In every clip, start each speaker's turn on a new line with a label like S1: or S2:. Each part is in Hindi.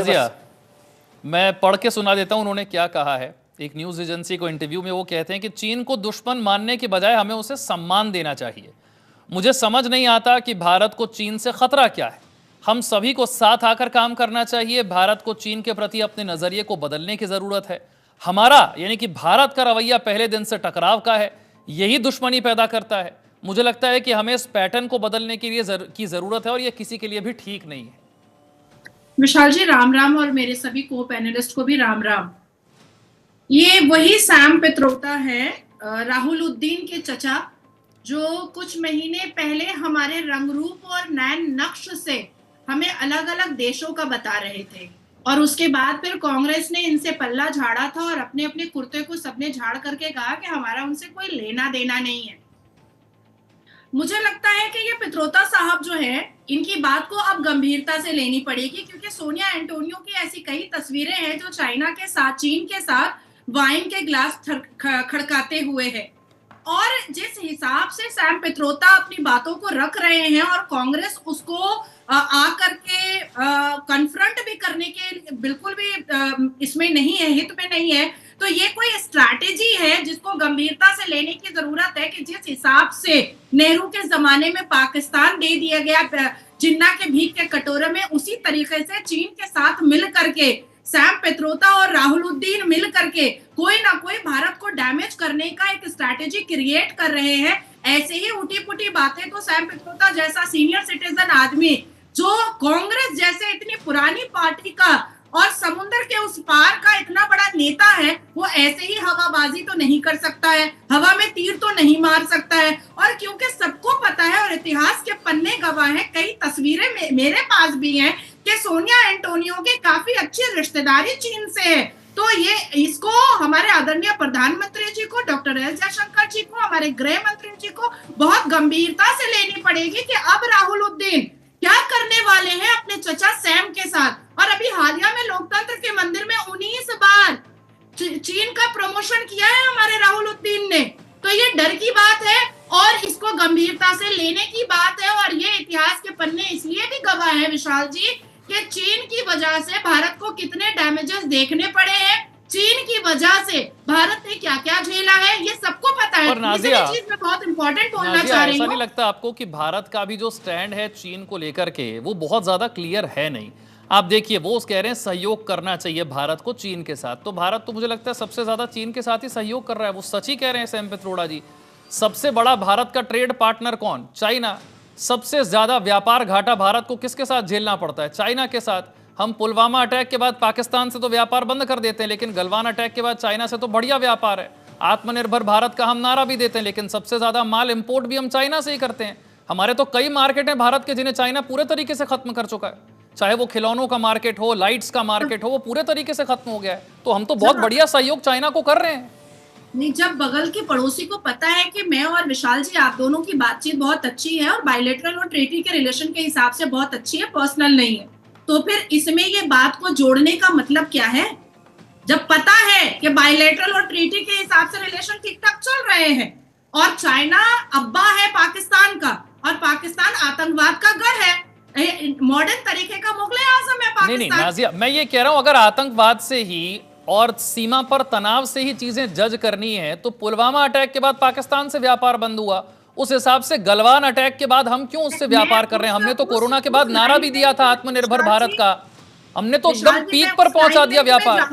S1: नाजिया, मैं पढ़ के सुना देता हूं उन्होंने क्या कहा है। एक न्यूज एजेंसी को इंटरव्यू में वो कहते हैं कि चीन को दुश्मन मानने के बजाय हमें उसे सम्मान देना चाहिए। मुझे समझ नहीं आता कि भारत को चीन से खतरा क्या है। हम सभी को साथ आकर काम करना चाहिए। भारत को चीन के प्रति अपने नजरिए को बदलने की जरूरत है। हमारा यानी कि भारत का रवैया पहले दिन से टकराव का है, यही दुश्मनी पैदा करता है। मुझे लगता है कि हमें इस पैटर्न को बदलने के लिए की जरूरत है और यह किसी के लिए भी ठीक नहीं है।
S2: विशाल जी राम राम, और मेरे सभी को पैनलिस्ट को भी राम राम। ये वही सैम पित्रोदा है, राहुल उद्दीन के चचा, जो कुछ महीने पहले हमारे रंगरूप और नैन नक्श से हमें अलग अलग देशों का बता रहे थे, और उसके बाद फिर कांग्रेस ने इनसे पल्ला झाड़ा था और अपने अपने कुर्ते को सबने झाड़ करके कहा कि हमारा उनसे कोई लेना देना नहीं है। मुझे लगता है कि ये पित्रोदा साहब जो है, इनकी बात को अब गंभीरता से लेनी पड़ेगी, क्योंकि सोनिया एंटोनियो की ऐसी कई तस्वीरें हैं जो चाइना के साथ, चीन के साथ वाइन के ग्लास खड़काते हुए है। और जिस हिसाब से सैम पित्रोदा अपनी बातों को रख रहे हैं और कांग्रेस उसको आकर के कन्फ्रंट भी करने के बिल्कुल भी इसमें नहीं है, हित में नहीं है, तो ये कोई स्ट्रैटेजी है जिसको गंभीरता से लेने की जरूरत है कि जिस हिसाब से नेहरू के जमाने में पाकिस्तान दे दिया गया जिन्ना के भीख के कटोरे में, उसी तरीके से चीन के साथ मिल करके सैम पित्रोदा और राहुल उद्दीन मिल करके कोई ना कोई भारत को डैमेज करने का एक स्ट्रैटेजी क्रिएट कर रहे हैं। ऐसे ही उठी पुठी बातें तो सैम पित्रोदा जैसा सीनियर सिटीजन आदमी, जो कांग्रेस जैसे इतनी पुरानी पार्टी का और समुद्र के उस पार का इतना बड़ा नेता है, वो ऐसे ही हवाबाजी तो नहीं कर सकता है, हवा में तीर तो नहीं मार सकता है। और क्योंकि सबको पता है और इतिहास के पन्ने गवाह हैं, कई तस्वीरें मेरे पास भी हैं कि सोनिया एंटोनियो के काफी अच्छी रिश्तेदारी चीन से है, तो ये इसको हमारे आदरणीय प्रधानमंत्री जी को, डॉक्टर एस जयशंकर जी को, हमारे गृह मंत्री जी को बहुत गंभीरता से लेनी पड़ेगी कि अब राहुल उद्दीन क्या करने वाले हैं अपने चचा सैम के साथ। और अभी हालिया में लोकतंत्र के मंदिर में 19 बार चीन का प्रमोशन किया है हमारे राहुल उद्दीन ने, तो ये डर की बात है और इसको गंभीरता से लेने की बात है। और ये इतिहास के पन्ने इसलिए भी गवाह है विशाल जी कि चीन की वजह से भारत को कितने डैमेजेस देखने पड़े हैं, चीन की वजह से भारत ने क्या क्या झेला है, ये सबको पता है।
S1: और नाजिया,
S2: चीज में बहुत इंपॉर्टेंट बोलना चाह रही हूँ,
S1: ऐसा नहीं लगता आपको कि भारत का भी जो स्टैंड है चीन को लेकर के वो बहुत ज्यादा क्लियर है नहीं? आप देखिए, वो कह रहे हैं सहयोग करना चाहिए भारत को चीन के साथ, तो भारत तो मुझे लगता है सबसे ज्यादा चीन के साथ ही सहयोग कर रहा है। वो सच ही कह रहे हैं सैम पित्रोदा जी। सबसे बड़ा भारत का ट्रेड पार्टनर कौन? चाइना। सबसे ज्यादा व्यापार घाटा भारत को किसके साथ झेलना पड़ता है? चाइना के साथ। हम पुलवामा अटैक के बाद पाकिस्तान से तो व्यापार बंद कर देते हैं, लेकिन गलवान अटैक के बाद चाइना से तो बढ़िया व्यापार है। आत्मनिर्भर भारत का हम नारा भी देते हैं, लेकिन सबसे ज्यादा माल इंपोर्ट भी हम चाइना से ही करते हैं। हमारे तो कई मार्केट हैं भारत के जिन्हें चाइना पूरे तरीके से खत्म कर चुका है, चाहे वो खिलौनों का मार्केट हो, लाइट्स का मार्केट हो, वो पूरे तरीके से खत्म हो गया है। तो हम तो बहुत बढ़िया सहयोग चाइना को कर रहे हैं।
S2: नहीं, जब बगल के पड़ोसी को पता है कि मैं और विशाल जी आप दोनों की बातचीत बहुत अच्छी है और बायलैटरल और ट्रीटी के रिलेशन के हिसाब से बहुत अच्छी है, पर्सनल नहीं है, तो फिर इसमें ये बात को जोड़ने का मतलब क्या है? जब पता है कि बायलैटरल और ट्रीटी के हिसाब से रिलेशन ठीक ठाक चल रहे हैं और चाइना अब्बा है पाकिस्तान का और पाकिस्तान आतंकवाद का गढ़ है, मॉडर्न तरीके का मुगल आजम है पाकिस्तान।
S1: नहीं नाजिया, मैं ये कह रहा हूं अगर आतंकवाद से ही और सीमा पर तनाव से ही चीजें जज करनी है तो पुलवामा अटैक के बाद पाकिस्तान से व्यापार बंद हुआ, उस हिसाब से गलवान अटैक के बाद हम क्यों उससे व्यापार कर रहे हैं? हमने तो कोरोना के बाद नारा भी दिया था आत्मनिर्भर भारत का, हमने तो एकदम पीक पर पहुंचा दिया व्यापार।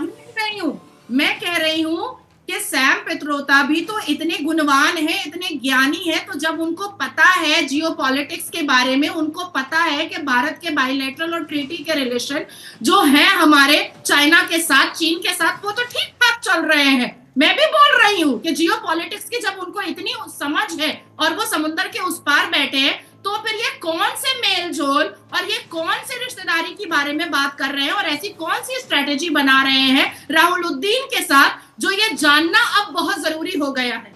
S2: मैं कह रही हूं कि सैम पित्रोदा भी तो इतने गुणवान है, इतने ज्ञानी है, तो जब उनको पता है जियोपॉलिटिक्स के बारे में, उनको पता है कि भारत के बायलैटरल और ट्रीटी के रिलेशन जो है हमारे चाइना के साथ, चीन के साथ, वो तो ठीक ठाक चल रहे हैं। मैं भी बोल रही हूँ कि जियोपॉलिटिक्स की जब उनको इतनी समझ है और वो समुद्र के उस पार बैठे हैं, तो फिर ये कौन से मेल जोल और ये कौन से रिश्तेदारी के बारे में बात कर रहे हैं और ऐसी कौन सी स्ट्रेटेजी बना रहे हैं राहुल उद्दीन के साथ, जो ये जानना अब बहुत जरूरी हो गया है।